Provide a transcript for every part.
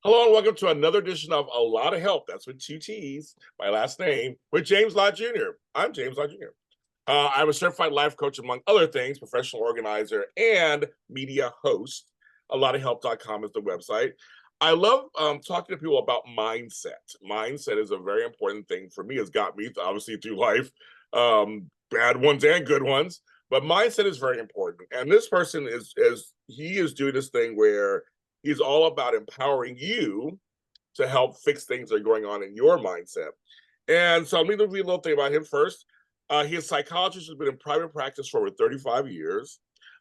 Hello and welcome to another edition of A Lot of Help. That's with two T's, my last name, with James Lott Jr. I'm James Lott Jr. I'm a certified life coach, among other things, professional organizer, and media host. A lot of help.com is the website. I love talking to people about mindset. Mindset is a very important thing for me. It's got me, obviously, through life, bad ones and good ones. But mindset is very important. And this person is doing this thing where he's all about empowering you to help fix things that are going on in your mindset. And so I'm going to read a little thing about him first. He's a psychologist who's been in private practice for over 35 years,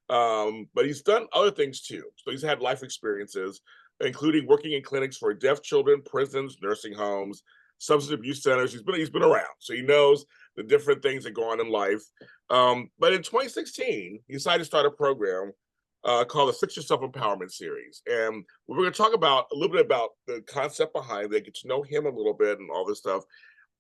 but he's done other things too. So he's had life experiences, including working in clinics for deaf children, prisons, nursing homes, substance abuse centers. He's been around, so he knows the different things that go on in life. But in 2016, he decided to start a program called the Fix Yourself Empowerment Series. And we're going to talk about a little bit about the concept behind it, get to know him a little bit and all this stuff.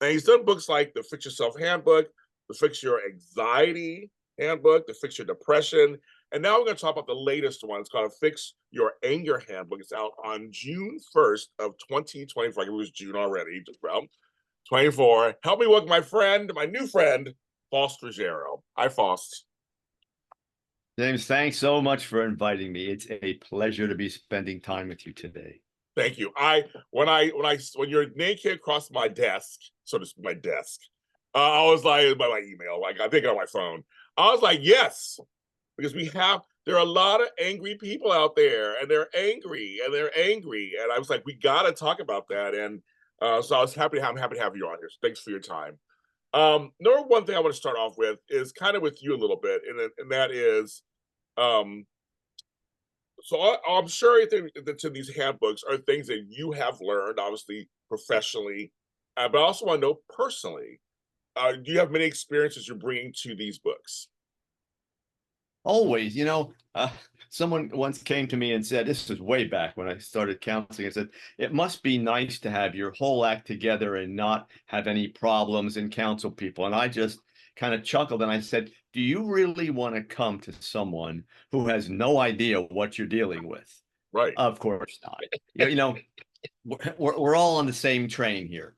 And he's done books like the Fix Yourself Handbook, the Fix Your Anxiety Handbook, the Fix Your Depression. And now we're going to talk about the latest one. It's called Fix Your Anger Handbook. It's out on June 1st of 2024. It was June already, just about 24. Help me welcome my new friend, Faust Ruggiero. Hi, Faust. James, thanks so much for inviting me. It's a pleasure to be spending time with you today. Thank you. When your name came across my desk, so to speak, my desk, I was like, by my email, like I think on my phone, I was like, yes, because there are a lot of angry people out there, and they're angry, and I was like, we got to talk about that, and so I'm happy to have you on here. So thanks for your time. Number one thing I want to start off with is kind of with you a little bit, and that is, um, I'm sure that's in these handbooks are things that you have learned, obviously professionally, but I also want to know personally. Do you have many experiences you're bringing to these books? Always, someone once came to me and said, this was way back when I started counseling, I said, it must be nice to have your whole act together and not have any problems and counsel people. And I just kind of chuckled and I said, do you really want to come to someone who has no idea what you're dealing with? Right. Of course not. We're all on the same train here,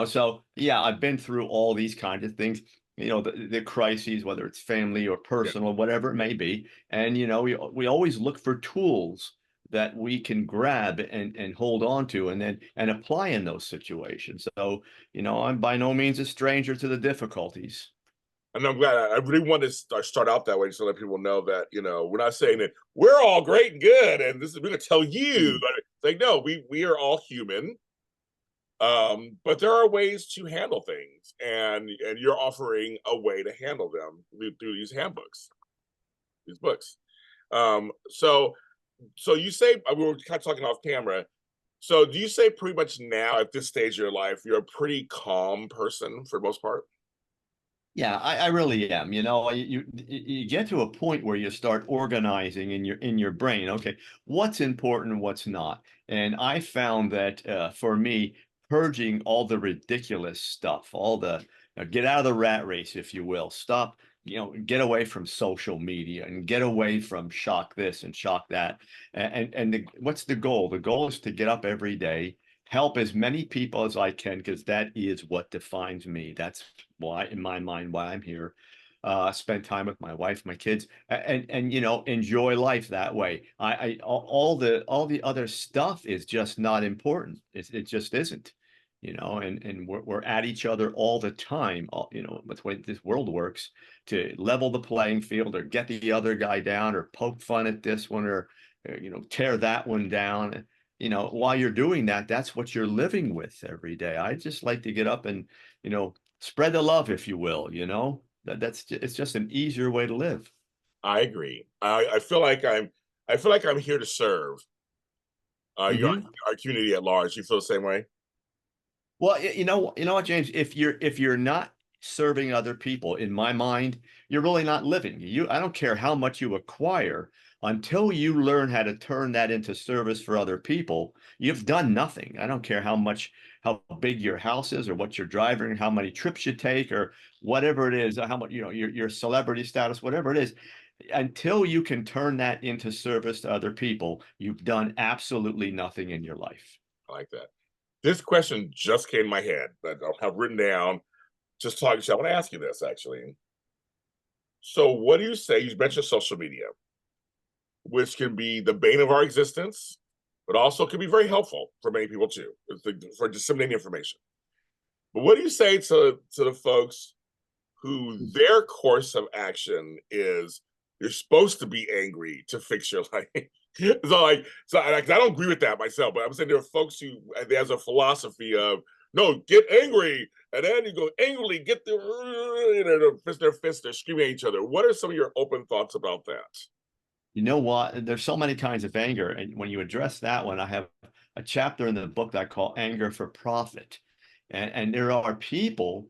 so yeah, I've been through all these kinds of things, the crises, whether it's family or Yeah. personal, whatever it may be. And we always look for tools that we can grab and hold on to and apply in those situations. So I'm by no means a stranger to the difficulties. And I'm glad. I really want to start out that way, so let people know that we're not saying that we're all great and good, and this is we're going to tell you. But it's like, no, we are all human. But there are ways to handle things, and you're offering a way to handle them through these handbooks, these books. So you say, we were kind of talking off camera. So do you say pretty much now at this stage of your life you're a pretty calm person for the most part? Yeah, I really am. You get to a point where you start organizing in your brain. Okay, what's important, what's not. And I found that for me, purging all the ridiculous stuff, all the get out of the rat race, if you will. Stop, get away from social media and get away from shock this and shock that. What's the goal? The goal is to get up every day, help as many people as I can, because that is what defines me. That's why, in my mind, why I'm here. Spend time with my wife, my kids, and enjoy life that way. All the other stuff is just not important. It just isn't. And we're at each other all the time. That's the way this world works, to level the playing field or get the other guy down or poke fun at this one or tear that one down. While you're doing that, that's what you're living with every day. I just like to get up and, spread the love, if you will, it's just an easier way to live. I agree. I feel like I'm here to serve your Hmm. our community at large. You feel the same way? Well, you know what, James, if you're not serving other people, in my mind, you're really not living. I don't care how much you acquire until you learn how to turn that into service for other people, you've done nothing. I don't care how big your house is or what you're driving, how many trips you take or whatever it is, how much, your celebrity status, whatever it is. Until you can turn that into service to other people, you've done absolutely nothing in your life. I like that. This question just came in my head that I'll have written down. Just talking to you. I want to ask you this actually. So, what do you say? You mentioned social media, which can be the bane of our existence, but also can be very helpful for many people too, for disseminating information. But what do you say to the folks who their course of action is you're supposed to be angry to fix your life? I don't agree with that myself, but I'm saying there are folks who there's a philosophy of no, get angry, and then you go angrily get their fists, they're screaming at each other. What are some of your open thoughts about that? You know what? There's so many kinds of anger. And when you address that one, I have a chapter in the book that I call Anger for Profit. And there are people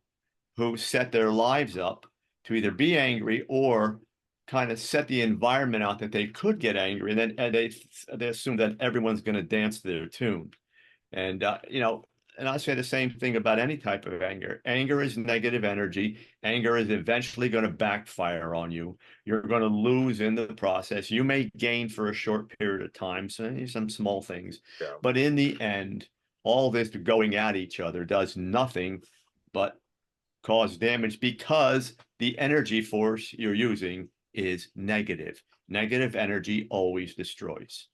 who set their lives up to either be angry or kind of set the environment out that they could get angry. And then they assume that everyone's going to dance to their tune. And and I say the same thing about any type of anger. Anger is negative energy. Anger is eventually going to backfire on you. You're going to lose in the process. You may gain for a short period of time, so some small things. Yeah. But in the end, all this going at each other does nothing but cause damage because the energy force you're using is negative. Negative energy always destroys.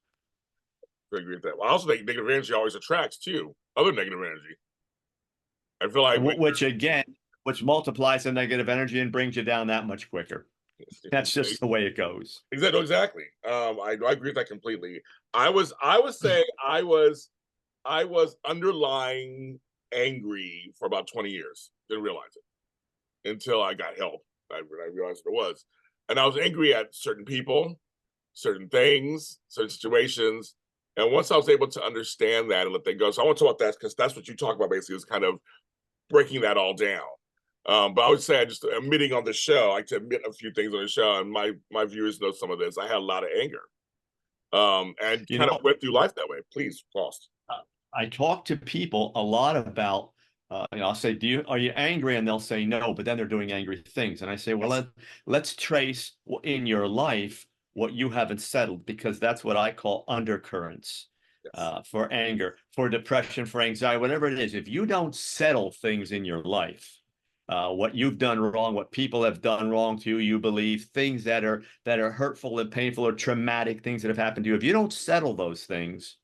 I agree with that. Well, I also think negative energy always attracts too other negative energy. I feel like Which again, which multiplies the negative energy and brings you down that much quicker. That's just the way it goes. exactly. I agree with that completely. I would say I was underlying angry for about 20 years. Didn't realize it until I got help. I realized what it was. And I was angry at certain people, certain things, certain situations. And once I was able to understand that and let that go, so I want to talk about that because that's what you talk about basically is kind of breaking that all down. But I would say I just admitting on the show, I like to admit a few things on the show, and my viewers know some of this. I had a lot of anger, and You kind of know, went through life that way. Please, Faust. I talk to people a lot about, I'll say, are you angry? And they'll say no, but then they're doing angry things. And I say, well, let's trace in your life what you haven't settled, because that's what I call undercurrents Yes. for anger, for depression, for anxiety, whatever it is. If you don't settle things in your life, what you've done wrong, what people have done wrong to you, you believe things that are hurtful and painful or traumatic things that have happened to you. If you don't settle those things,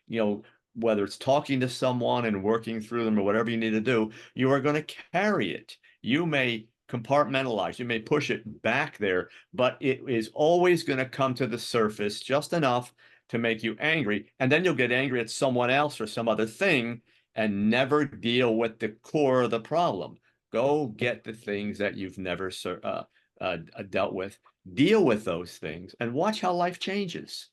you know, whether it's talking to someone and working through them or whatever you need to do, you are going to carry it. You may compartmentalize, you may push it back there, but it is always going to come to the surface just enough to make you angry. And then you'll get angry at someone else or some other thing and never deal with the core of the problem. Go get the things that you've never dealt with, deal with those things, and watch how life changes.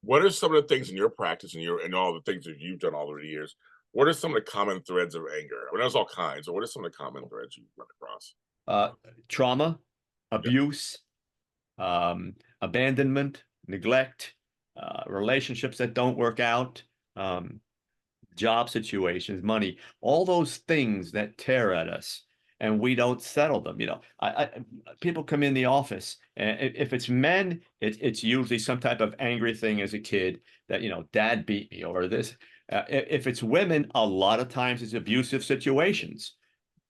What are some of the things in your practice and all the things that you've done all over the years? What are some of the common threads of anger? I mean, there's all kinds. But what are some of the common threads you've run across? uh, Trauma, Yeah. abuse, abandonment, neglect, relationships that don't work out, um, job situations, money, all those things that tear at us and we don't settle them. People come in the office and if it's men, it's usually some type of angry thing as a kid that, dad beat me or this. If it's women, a lot of times it's abusive situations.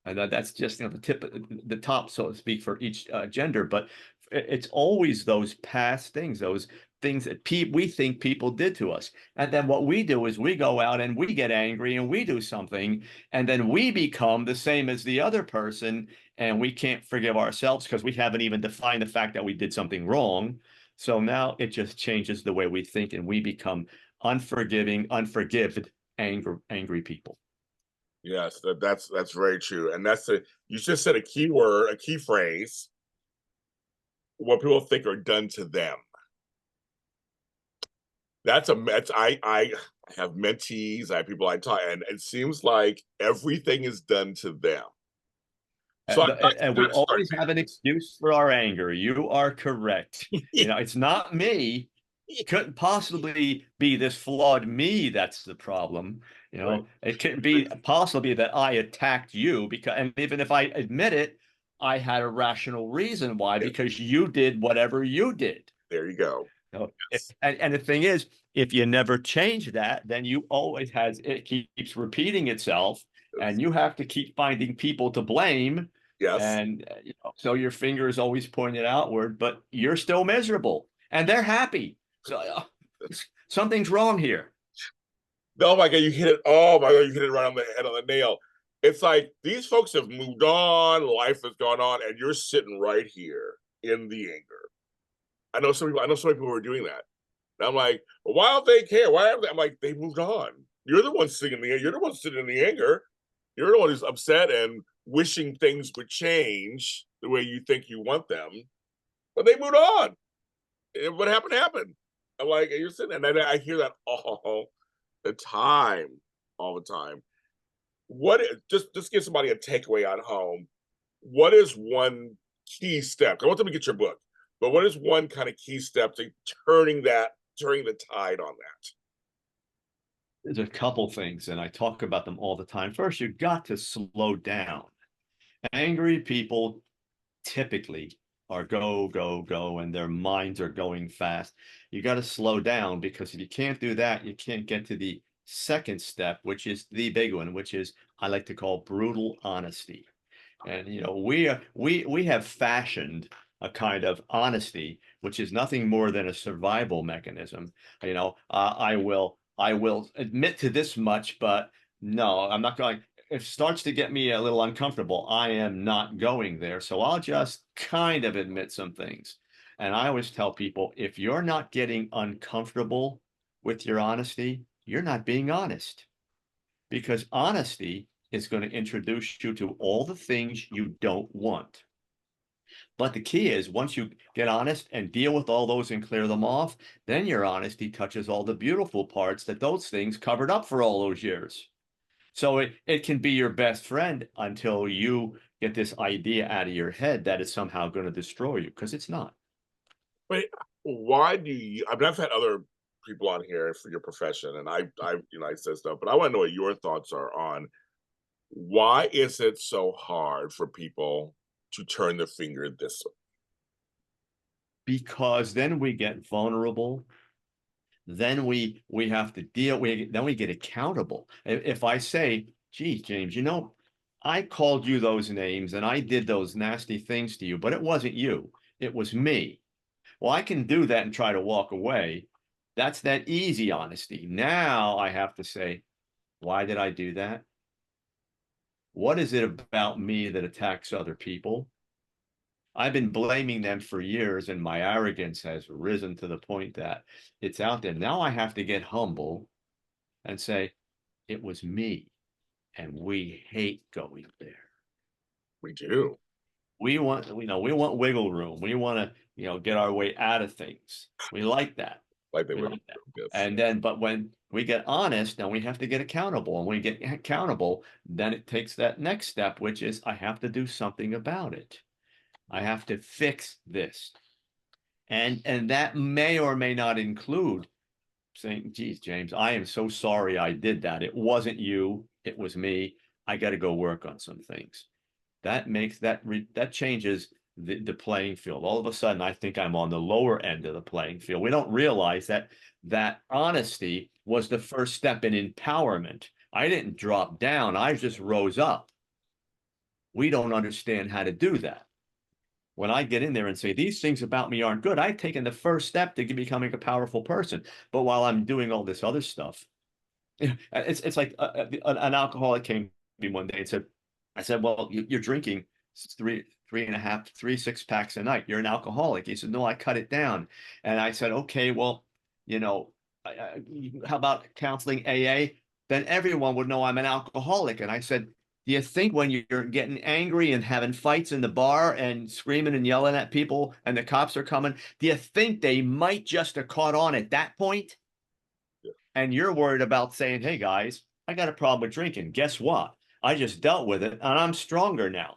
And that's just the top, so to speak, for each gender. But it's always those past things, those things that we think people did to us. And then what we do is we go out and we get angry and we do something, and then we become the same as the other person, and we can't forgive ourselves because we haven't even defined the fact that we did something wrong. So now it just changes the way we think, and we become unforgiving, unforgived, angry people. Yes, that's very true. And you just said a key word, a key phrase, what people think are done to them. I have mentees, I have people I talk, and it seems like everything is done to them. So I'd like to And kind we of start always have an excuse for our anger. You are correct. there. It's not me. Couldn't possibly be this flawed me that's the problem. Right. It could be possibly that I attacked you and even if I admit it, I had a rational reason why, Yeah, because you did whatever you did. there you go. So, Yes. and the thing is, if you never change that, then you always it keeps repeating itself, Yes. and you have to keep finding people to blame. Yes. And so your finger is always pointed outward, but you're still miserable, and they're happy. So something's wrong here. Oh my God, you hit it. Oh my God, you hit it right on the head on the nail. It's like these folks have moved on, life has gone on, and you're sitting right here in the anger. I know so many people who are doing that. And I'm like, well, why don't they care? Why haven't they? I'm like, they moved on. You're the one sitting in the you're the one sitting in the anger. You're the one who's upset and wishing things would change the way you think you want them. But they moved on. And what happened happened. I'm like, and you're sitting there, and I hear that all the time, all the time. Just give somebody a takeaway on home. What is one key step? I want them to get your book, but what is one kind of key step to turning the tide on that? There's a couple things, and I talk about them all the time. First, you've got to slow down. Angry people typically are go, go, go, and their minds are going fast. You got to slow down, because if you can't do that, you can't get to the second step, which is the big one, which is I like to call brutal honesty. And we have fashioned a kind of honesty, which is nothing more than a survival mechanism. I will admit to this much, but no, I'm not going. If it starts to get me a little uncomfortable, I am not going there. So I'll just kind of admit some things. And I always tell people, if you're not getting uncomfortable with your honesty, you're not being honest, because honesty is going to introduce you to all the things you don't want. But the key is, once you get honest and deal with all those and clear them off, then your honesty touches all the beautiful parts that those things covered up for all those years. So it can be your best friend until you get this idea out of your head that it's somehow going to destroy you, because it's not. But why do you? I mean, I've had other people on here for your profession, and I said stuff, but I want to know what your thoughts are on why is it so hard for people to turn the finger this way? Because then we get vulnerable. Then we have to then we get accountable. If I say, geez, James, I called you those names and I did those nasty things to you, but it wasn't you, it was me. Well, I can do that and try to walk away. That's that easy honesty. Now I have to say, why did I do that? What is it about me that attacks other people? I've been blaming them for years, and my arrogance has risen to the point that it's out there. Now I have to get humble and say, it was me, and we hate going there. We do. We want wiggle room. We want to, get our way out of things. We like that. Like they We would. like that. Yes. And then, but when we get honest, then we have to get accountable. And when we get accountable, then it takes that next step, which is I have to do something about it. I have to fix this. And that may or may not include saying, geez, James, I am so sorry I did that. It wasn't you, it was me. I got to go work on some things. That makes that changes the playing field. All of a sudden, I think I'm on the lower end of the playing field. We don't realize that honesty was the first step in empowerment. I didn't drop down, I just rose up. We don't understand how to do that. When I get in there and say, these things about me aren't good, I've taken the first step to becoming a powerful person. But while I'm doing all this other stuff, it's like an alcoholic came to me one day and said, I said, well, you're drinking three and a half, 6 packs a night. You're an alcoholic. He said, no, I cut it down. And I said, okay, well, how about counseling AA? Then everyone would know I'm an alcoholic. And I said, do you think when you're getting angry and having fights in the bar and screaming and yelling at people and the cops are coming, do you think they might just have caught on at that point? Yeah. And you're worried about saying, hey, guys, I got a problem with drinking. Guess what? I just dealt with it and I'm stronger now.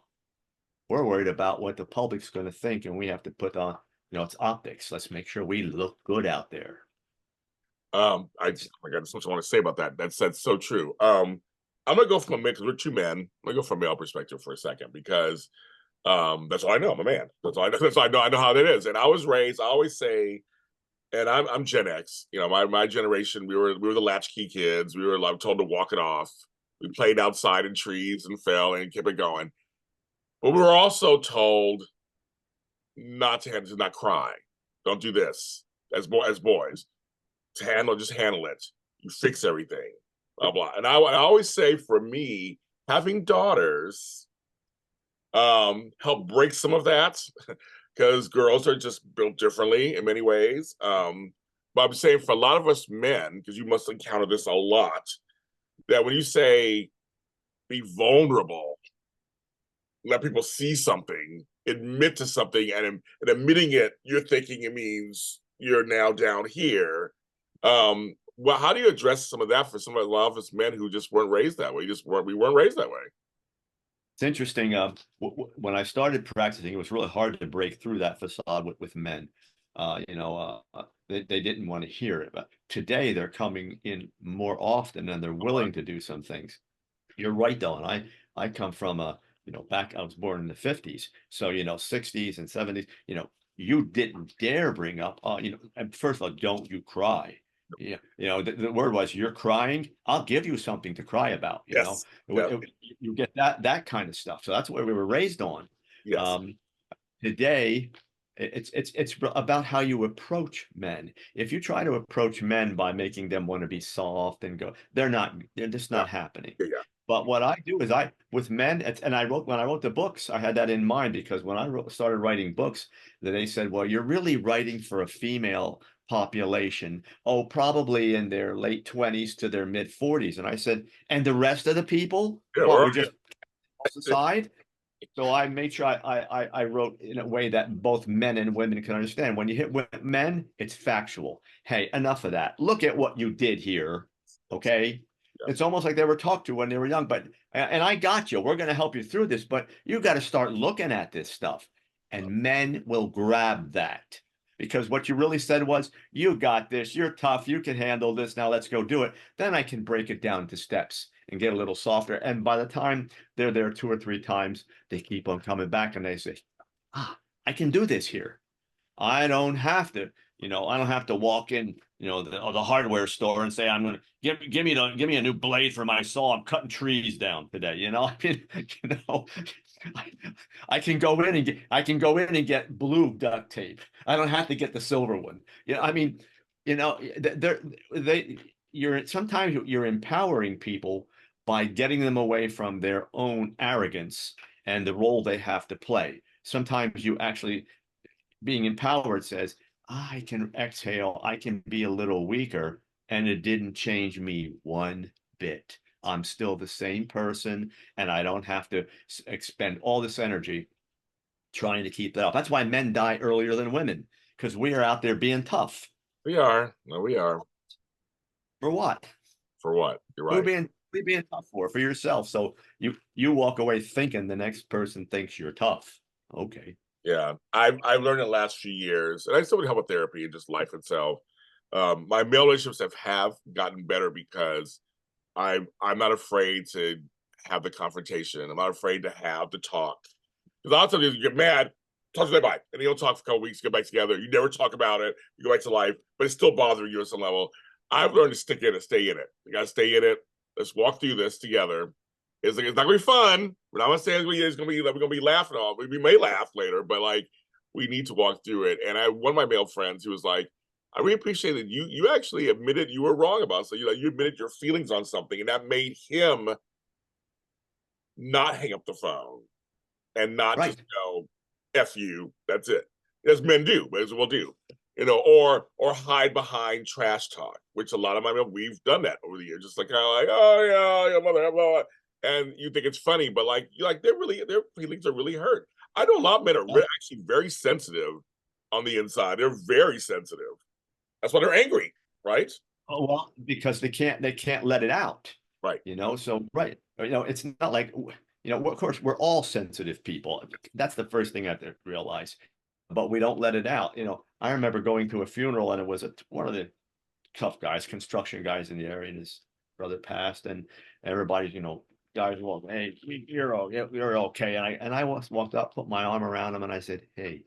We're worried about what the public's going to think, and we have to put on, it's optics. Let's make sure we look good out there. I got so much I want to say about that. That's so true. I'm gonna go from a man, because we're two men. I'm gonna go from a male perspective for a second, because that's all I know. I'm a man. That's all I know. That's all I know. I know how that is. And I was raised. I always say, and I'm Gen X. You know, my generation, we were the latchkey kids. We were like told to walk it off. We played outside in trees and fell and kept it going. But we were also told to not cry. Don't do this as boys. Just handle it. You fix everything. Blah blah. And I always say, for me, having daughters help break some of that, because girls are just built differently in many ways. But I'm saying for a lot of us men, because you must encounter this a lot, that when you say be vulnerable, let people see something, admit to something, and admitting it, you're thinking it means you're now down here. Well, how do you address some of that for a lot of us men who just weren't raised that way? We weren't raised that way. It's interesting. When I started practicing, it was really hard to break through that facade with men. They didn't want to hear it. But today they're coming in more often and they're willing to do some things. You're right, though. And I come from back, I was born in the 50s. So, 60s and 70s, you didn't dare bring up, and first of all, don't you cry. Yeah, the word was, you're crying, I'll give you something to cry about. Yes. Yeah. You get that kind of stuff. So that's what we were raised on. Yes. Um, Today, it's about how you approach men. If you try to approach men by making them want to be soft and go, they're just Yeah. not happening. Yeah. But what I do is with men, and when I wrote the books, I had that in mind, because when I started writing books, they said, well, you're really writing for a female population, oh, probably in their late 20s to their mid 40s. And I said, and the rest of the people, Yeah. what, we just toss aside? So I made sure I wrote in a way that both men and women can understand. When you hit men, it's factual. Hey, enough of that. Look at what you did here. Okay. Yeah. It's almost like they were talked to when they were young, and I got you. We're going to help you through this, but you got to start looking at this stuff. And men will grab that, because what you really said was, you got this. You're tough. You can handle this. Now let's go do it. Then I can break it down to steps and get a little softer. And by the time they're there 2 or 3 times, they keep on coming back and they say, I can do this here. I don't have to, I don't have to walk in, the hardware store and say, I'm going to give me a new blade for my saw. I'm cutting trees down today. I mean, I, I can go in and get blue duct tape. I don't have to get the silver one. I mean, sometimes you're empowering people by getting them away from their own arrogance and the role they have to play. Sometimes you actually, being empowered, says, I can exhale, I can be a little weaker, and it didn't change me one bit. I'm still the same person, and I don't have to expend all this energy trying to keep that up. That's why men die earlier than women, because we are out there being tough. We are. No, we are. For what? For what? You're Who right. being tough for yourself. So you walk away thinking the next person thinks you're tough. Okay. Yeah, I've learned in the last few years, and I still need help with therapy and just life itself. My male relationships have gotten better because I'm not afraid to have the confrontation. I'm not afraid to have the talk. Because a lot of times you get mad, talk to them, bye, and you don't talk for a couple weeks, get back together. You never talk about it. You go back to life, but it's still bothering you at some level. I've learned to stick in it, stay in it. You got to stay in it. Let's walk through this together. It's like, it's not gonna be fun. We're not gonna say it's gonna be, we're gonna be laughing off. We may laugh later, but like, we need to walk through it. And one of my male friends who was like, I really appreciate that you actually admitted you were wrong about so you admitted your feelings on something, and that made him not hang up the phone and not Right. just go F you. That's it. As men do, as we'll do. Or hide behind trash talk, which a lot of we've done that over the years. Just like kind of like, oh yeah, your mother, blah, blah. And you think it's funny, but like their feelings are really hurt. I know a lot of men are actually very sensitive on the inside. They're very sensitive. That's why they're angry, right? Oh, well, because they can't let it out. Right. So right. It's not like, of course we're all sensitive people. That's the first thing I have to realize. But we don't let it out. I remember going to a funeral, and it was one of the tough guys, construction guys in the area, and his brother passed, and everybody's, guys walk, hey, you're okay. And I walked up, put my arm around him, and I said, hey,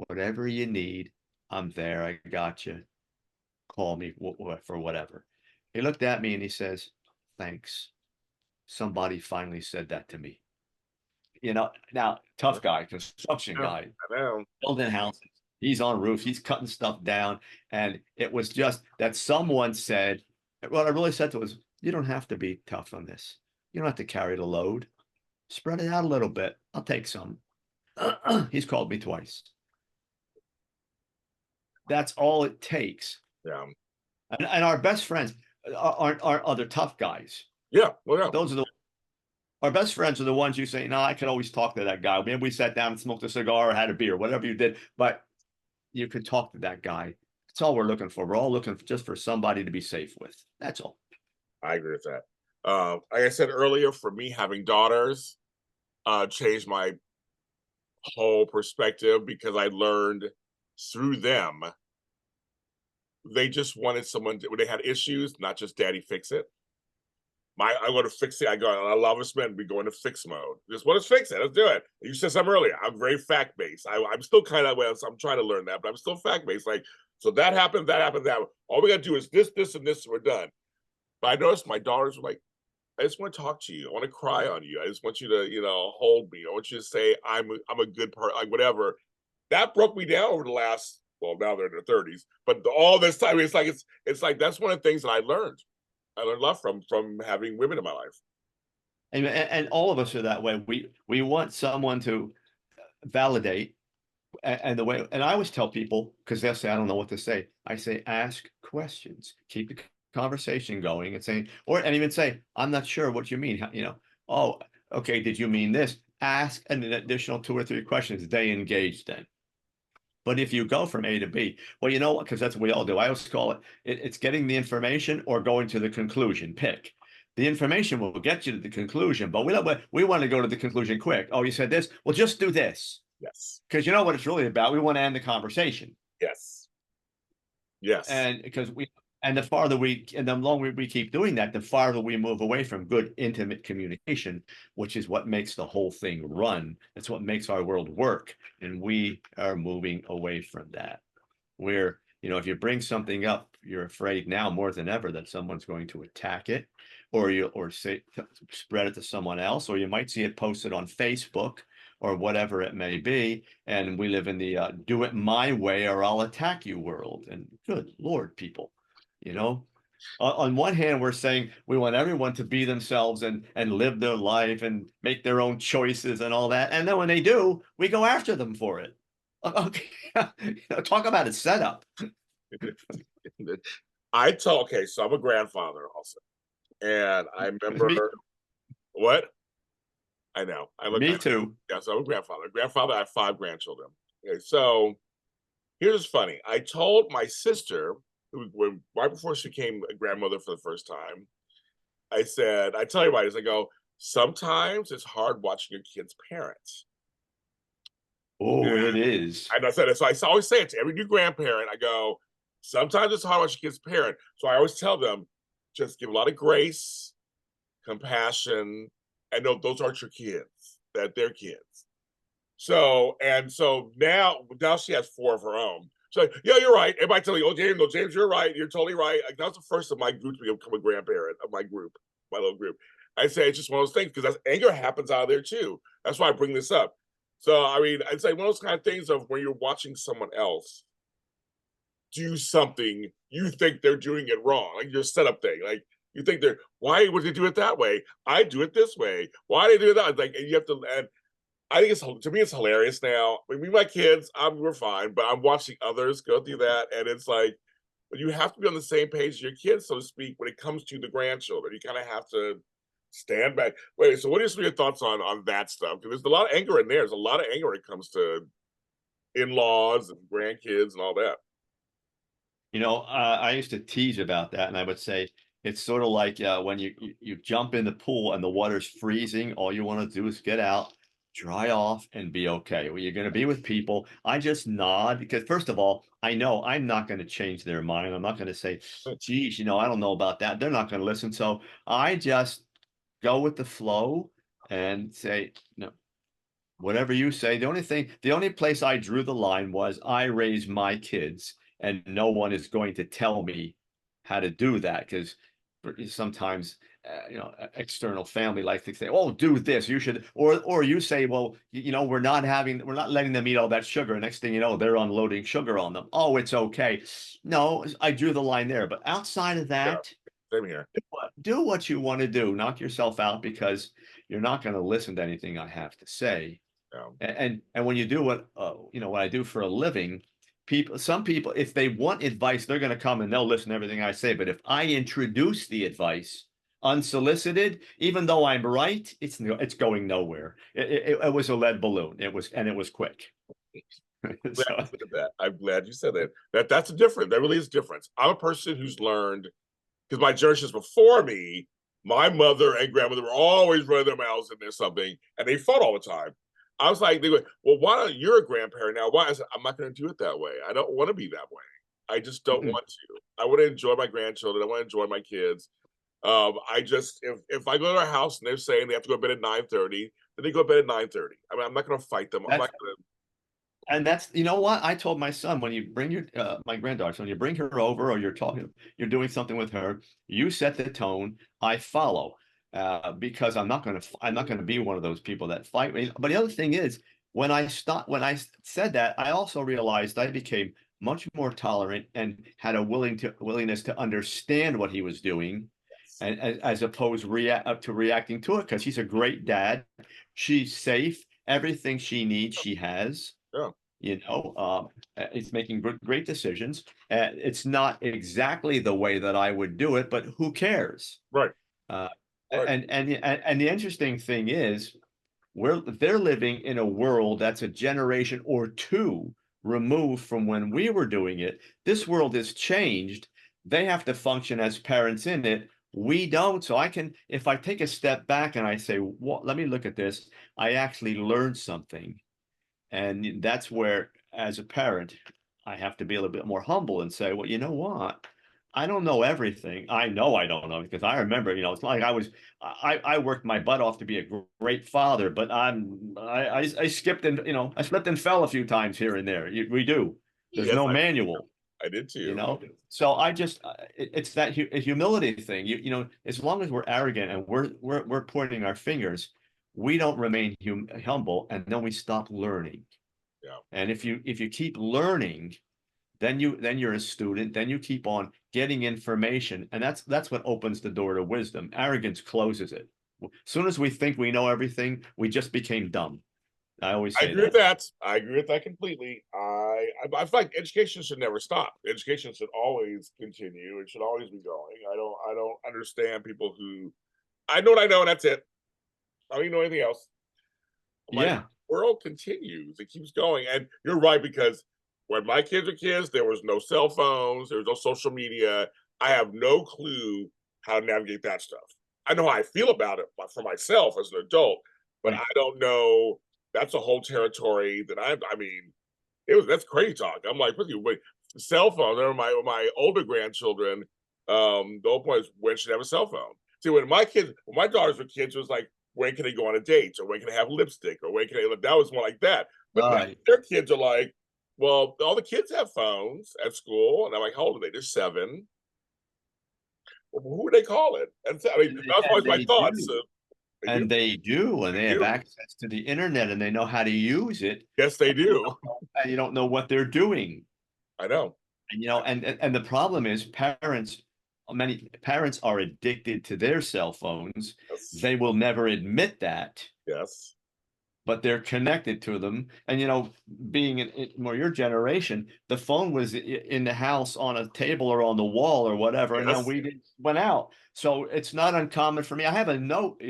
whatever you need, I'm there. I got you. Call me for whatever. He looked at me and he says, thanks. Somebody finally said that to me. Now, tough guy, construction Yeah, guy, I know. building houses. He's on roofs. He's cutting stuff down. And it was just that someone said, what I really said to was, you don't have to be tough on this. You don't have to carry the load. Spread it out a little bit. I'll take some. He's called me twice. That's all it takes. Yeah. And our best friends aren't other tough guys. Yeah. Well, yeah. Those are our best friends are the ones you say, no, I could always talk to that guy. Maybe we sat down and smoked a cigar or had a beer, whatever you did, but you could talk to that guy. That's all we're looking for. We're all looking just for somebody to be safe with. That's all. I agree with that. Like I said earlier, for me, having daughters changed my whole perspective because I learned through them. They just wanted someone when they had issues, not just daddy fix it. I go to fix it. I love us men. We go into fix mode. Just want to fix it. Let's do it. You said something earlier. I'm very fact based. I'm still kind of well. So I'm trying to learn that, but I'm still fact based. Like, so that happened, that happened, that. All we got to do is this, this, and this, and we're done. But I noticed my daughters were like, I just want to talk to you. I want to cry on you. I just want you to, hold me. I want you to say I'm a good person, like whatever. That broke me down over the last. Well, now they're in their 30s, but all this time, it's like that's one of the things that I learned. I learned a lot from having women in my life. And all of us are that way. We want someone to validate. And the way, and I always tell people, because they'll say, I don't know what to say. I say, ask questions, keep the conversation going and saying, and even say, I'm not sure what you mean. Oh, okay. Did you mean this? Ask an additional 2 or 3 questions. They engage then. But if you go from A to B, well, you know what? Because that's what we all do. I always call it's getting the information or going to the conclusion. Pick. The information will get you to the conclusion, but we want to go to the conclusion quick. Oh, you said this? Well, just do this. Yes. Because you know what it's really about? We want to end the conversation. Yes. Yes. And because the longer we keep doing that, the farther we move away from good, intimate communication, which is what makes the whole thing run. It's what makes our world work. And we are moving away from that. Where, if you bring something up, you're afraid now more than ever that someone's going to attack it, or spread it to someone else, or you might see it posted on Facebook or whatever it may be. And we live in the do it my way or I'll attack you world. And good Lord, people, on one hand, we're saying we want everyone to be themselves and live their life and make their own choices and all that. And then when they do, we go after them for it. Okay. Talk about a setup. Okay, so I'm a grandfather also. And I remember what? I know. Me too. Yeah, so I'm a grandfather. Grandfather, I have 5 grandchildren. Okay, so here's funny. I told my sister, right before she became a grandmother for the first time, I tell everybody, I go, sometimes it's hard watching your kids' parents. Oh, it is. And I said it. So I always say it to every new grandparent. I go, sometimes it's hard watching your kids' parent. So I always tell them, just give a lot of grace, compassion, and no, those aren't your kids. That they're kids. So now she has 4 of her own. So yeah, you're right. Everybody tell you, oh James, no, James, you're right. You're totally right. Like, that was the first of my group to become a grandparent of my group, my little group. I say it's just one of those things because anger happens out of there too. That's why I bring this up. So I mean, I'd say one of those kind of things of when you're watching someone else do something, you think they're doing it wrong, like your setup thing, like you think why would they do it that way? I do it this way. Why do they do that? Like, and you have to, and I think to me, it's hilarious now. I mean, my kids, we're fine, but I'm watching others go through that, and it's like, but you have to be on the same page as your kids, so to speak, when it comes to the grandchildren. You kind of have to stand back. Wait, so what are your thoughts on that stuff? Because there's a lot of anger in there. There's a lot of anger when it comes to in-laws and grandkids and all that. I used to tease about that, and I would say it's sort of like when you jump in the pool and the water's freezing. All you want to do is get out, dry off, and be okay. Well, you're going to be with people. I just nod because, first of all, I know I'm not going to change their mind. I'm not going to say, geez, I don't know about that. They're not going to listen. So I just go with the flow and say, no, Whatever you say. The only place I drew the line was I raise my kids, and no one is going to tell me how to do that because sometimes external family likes to say, "Oh, do this. You should," or you say, "Well, we're not letting them eat all that sugar." Next thing you know, they're unloading sugar on them. Oh, it's okay. No, I drew the line there. But outside of Yeah, that, same here. do what you want to do. Knock yourself out because you're not going to listen to anything I have to say. Yeah. And when you do what I do for a living, some people, if they want advice, they're going to come and they'll listen to everything I say. But if I introduce the advice unsolicited, even though I'm right, it's going nowhere. It was a lead balloon. It was quick. Glad So, you said that. I'm glad you said that. That's a difference. That really is a difference. I'm a person who's learned because my generations before me, my mother and grandmother were always running their mouths and there's something, and they fought all the time. I was like, they go, well, why don't you're a grandparent now? Why? I said, I'm not going to do it that way. I don't want to be that way. I just don't want to. I want to enjoy my grandchildren. I want to enjoy my kids. I just if I go to their house and they're saying they have to go to bed at 9:30, then they go to bed at 9:30. I mean, I'm not going to fight them. I'm that's not going to. And that's, you know what? I told my son when you bring my granddaughter, so when you bring her over or you're doing something with her, you set the tone, I follow. Because I'm not gonna be one of those people that fight. But the other thing is, when I said that, I also realized I became much more tolerant and had a willingness to understand what he was doing, and as opposed to reacting to it, because he's a great dad. She's safe. Everything she needs, she has. Yeah, It's making great decisions. It's not exactly the way that I would do it, but who cares? right, Uh, right. and the interesting thing is, they're living in a world that's a generation or two removed from when we were doing it. This world has changed. They have to function as parents in it. We don't. So if I take a step back and I say, "What? Let me look at this," I actually learned something. And that's where, as a parent, I have to be a little bit more humble and say, well, you know what? I don't know everything. I know I don't know because I remember, it's like I worked my butt off to be a great father, but I skipped and, I slipped and fell a few times here and there. We do. There's Yes, no manual, I did you too. know? So it's that humility thing. As long as we're arrogant and we're pointing our fingers, we don't remain humble, and then we stop learning. Yeah. And if you keep learning, then you're a student, then you keep on getting information, and that's what opens the door to wisdom. Arrogance closes it. As soon as we think we know everything, we just became dumb. I always I say agree with that. that. I agree with that completely. I feel like education should never stop. Education should always continue. It should always be going. I don't understand people who I know what I know and that's it. I don't even know anything else. I'm like, Yeah. world continues. It keeps going. And you're right, because when my kids were kids, there was no cell phones, there was no social media. I have no clue how to navigate that stuff. I know how I feel about it for myself as an adult, but I Right. don't know. That's a whole territory that I mean, that's crazy talk. I'm like, with you, wait, cell phone. They're my older grandchildren. The whole point is when should they have a cell phone? See, when my daughters were kids, it was like, when can they go on a date, or when can they have lipstick, or when can they? That was more like that. But now Right. their kids are like, well, all the kids have phones at school, and I'm like, how old are they? They're 7. Well, who would they call it? And so, I mean, that was And always my they thoughts. do. They do, And they do, and they they have do. access to the internet, and they know how to use it. Yes, they do. And you don't know what they're doing. I know. And the problem is many parents are addicted to their cell phones. Yes, They will never admit that, yes, but they're connected to them. And being in more your generation, the phone was in the house on a table or on the wall or whatever, and then yes. we went out. So it's not uncommon for me. I have a note,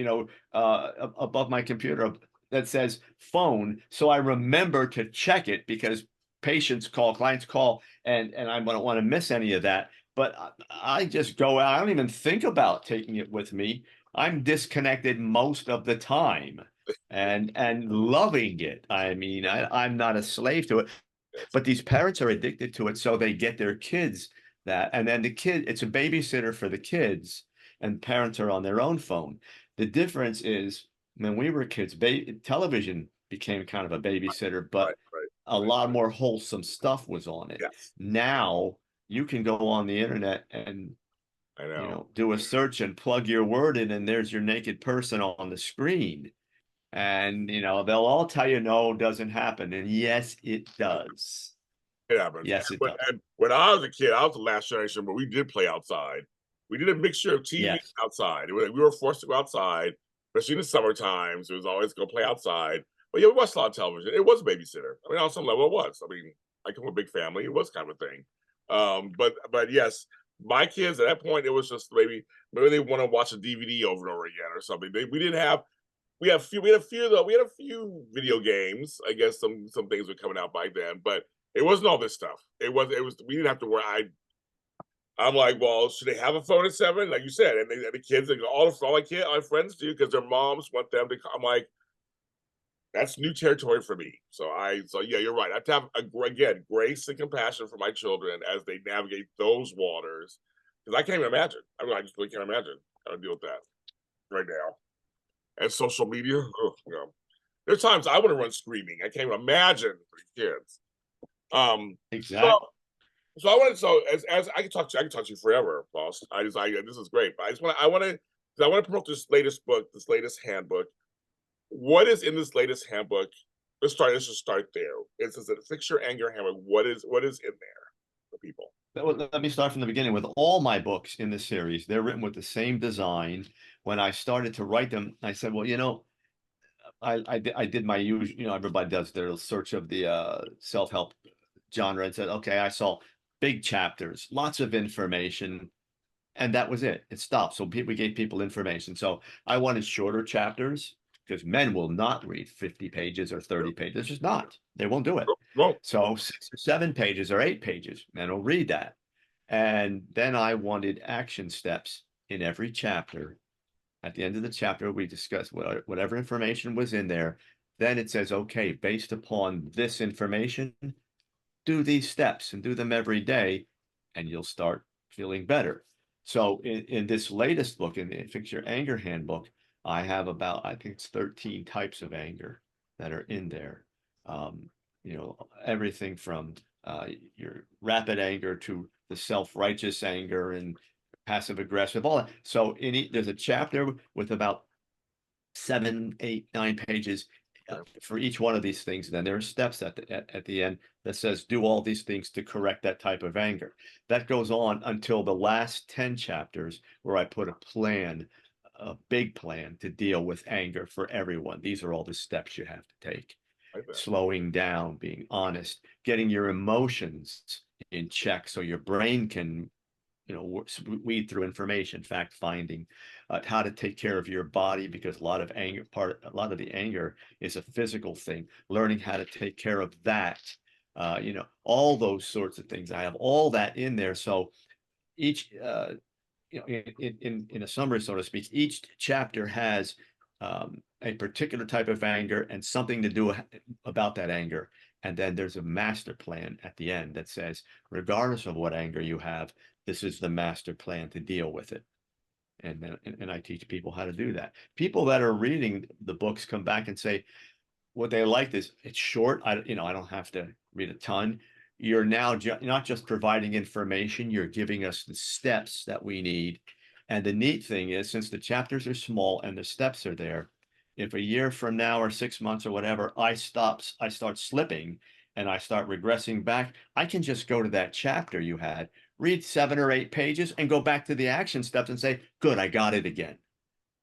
above my computer that says phone, so I remember to check it because clients call, and I don't want to miss any of that. But I just go out. I don't even think about taking it with me. I'm disconnected most of the time and loving it. I mean, I'm not a slave to it, Yes. but these parents are addicted to it, so they get their kids that, and then it's a babysitter for the kids, and parents are on their own phone. The difference is when we were kids, television became kind of a babysitter, but right. a lot more wholesome stuff was on it. Yes, Now you can go on the internet and, I know. do a search and plug your word in, and there's your naked person on the screen. And, they'll all tell you, no, it doesn't happen. And yes, it does. It happens. Yes, it But does. and when I was a kid, I was the last generation, but we did play outside. We did a mixture of TV Yes. outside. We were forced to go outside, especially in the summer times. It was always go play outside. But yeah, we watched a lot of television. It was a babysitter. I mean, on some level, it was. I mean, I come from a big family. It was kind of a thing. But yes, my kids at that point, it was just maybe they want to watch a DVD over and over again or something. We didn't have we had a few though. We had a few video games. I guess some things were coming out back then, but it wasn't all this stuff. It was we didn't have to worry. I'm like, well, should they have a phone at 7? Like you said, and the kids, all my friends do because their moms want them to. I'm like, that's new territory for me. So yeah, you're right. I have to have again grace and compassion for my children as they navigate those waters because I can't even imagine. I mean, I just really can't imagine how to deal with that right now. And social media, there's times I want to run screaming. I can't even imagine for the kids. So Exactly. so I wanted as I can talk to you forever, boss. This is great. But I want to promote this latest book, this latest handbook. What is in this latest handbook? Let's just start there. It says that Fix Your Anger Handbook. What is in there for people? Let me start from the beginning. With all my books in the series, they're written with the same design. When I started to write them, I said, well, I did my usual, everybody does their search of the self-help genre and said, okay, I saw big chapters, lots of information, and that was it. It stopped. So we gave people information. So I wanted shorter chapters because men will not read 50 pages or 30 pages. It's just not. They won't do it. Well, So 6 or 7 pages or 8 pages, men will read that. And then I wanted action steps in every chapter. At the end of the chapter, we discuss whatever information was in there. Then it says, okay, based upon this information, do these steps and do them every day, and you'll start feeling better. So in this latest book, in the Fix Your Anger Handbook, I have about, I think it's 13 types of anger that are in there. Everything from your rapid anger to the self-righteous anger and passive aggressive, all that. So there's a chapter with about 7, 8, 9 pages for each one of these things. Then there are steps at the end that says do all these things to correct that type of anger. That goes on until the last 10 chapters where I put a big plan to deal with anger for everyone. These are all the steps you have to take. like that. Slowing down, being honest, getting your emotions in check so your brain can weed through information, fact finding, how to take care of your body, because a lot of the anger is a physical thing. Learning how to take care of that, all those sorts of things. I have all that in there. So each, in a summary, so to speak, each chapter has a particular type of anger and something to do about that anger. And then there's a master plan at the end that says, regardless of what anger you have, this is the master plan to deal with it. And I teach people how to do that. People that are reading the books come back and say what they like is it's short. I don't have to read a ton. You're now not just providing information, you're giving us the steps that we need. And the neat thing is, since the chapters are small and the steps are there, if a year from now or 6 months or whatever, I start slipping and I start regressing back, I can just go to that chapter you had, read 7 or 8 pages and go back to the action steps and say, good, I got it again.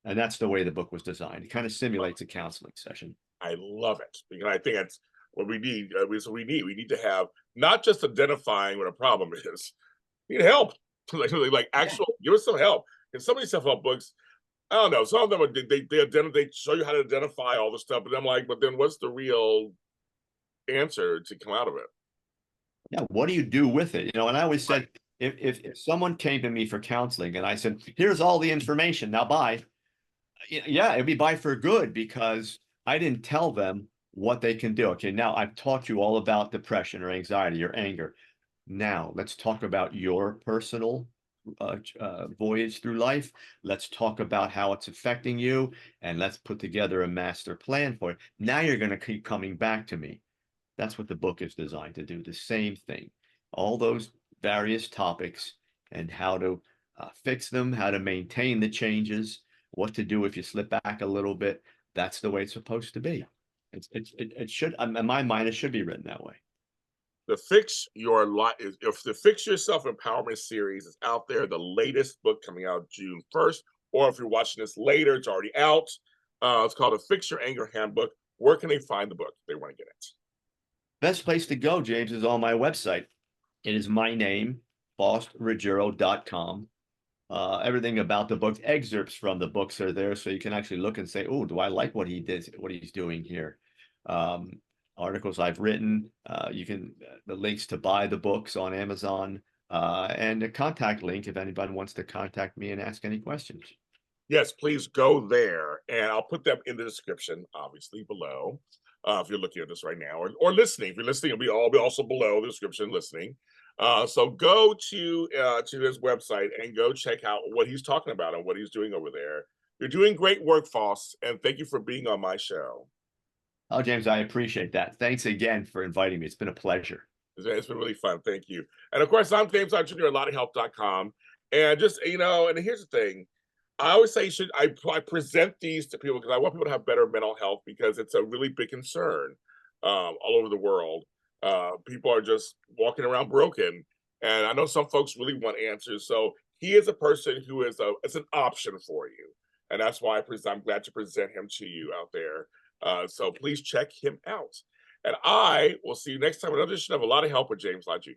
And that's the way the book was designed. It kind of simulates a counseling session. I love it because I think that's what we need. We need to have not just identifying what a problem is. We need help, like actual. Give us some help. And some of these self-help books, I don't know. Some of them they show you how to identify all the stuff, but I'm like, but then what's the real answer to come out of it? Yeah, what do you do with it? And I always Right. said, if someone came to me for counseling and I said, here's all the information, now bye. Yeah, it'd be bye for good because I didn't tell them what they can do. Okay, now I've taught you all about depression or anxiety or anger. Now let's talk about your personal voyage through life. Let's talk about how it's affecting you, and let's put together a master plan for it. Now you're going to keep coming back to me. That's what the book is designed to do, the same thing. All those various topics and how to fix them, how to maintain the changes, what to do if you slip back a little bit. That's the way it's supposed to be. It should, in my mind, it should be written that way. The Fix Your Life, if the Fix Yourself Empowerment series is out there, the latest book coming out June 1st, or if you're watching this later, it's already out. It's called a Fix Your Anger Handbook. Where can they find the book if they want to get it? Best place to go, James, is on my website. It is my name, FaustRuggiero.com. Everything about the book, excerpts from the books are there, so you can actually look and say, "Oh, do I like what he did, what he's doing here?" Articles I've written. You can the links to buy the books on Amazon, and a contact link if anybody wants to contact me and ask any questions. Yes, please go there, and I'll put them in the description, obviously below. If you're looking at this right now, or listening, if you're listening, it'll be also below the description. Listening, so go to his website and go check out what he's talking about and what he's doing over there. You're doing great work, Faust, and thank you for being on my show. Oh, James, I appreciate that. Thanks again for inviting me. It's been a pleasure. It's been really fun. Thank you. And of course, I'm James Lott Jr. at LottHealth.com. And just, and here's the thing. I always say I present these to people because I want people to have better mental health because it's a really big concern all over the world. People are just walking around broken. And I know some folks really want answers. So he is a person who it's an option for you. And that's why I'm glad to present him to you out there. So please check him out. And I will see you next time. Another edition of A Lot of Help with James Lott Jr.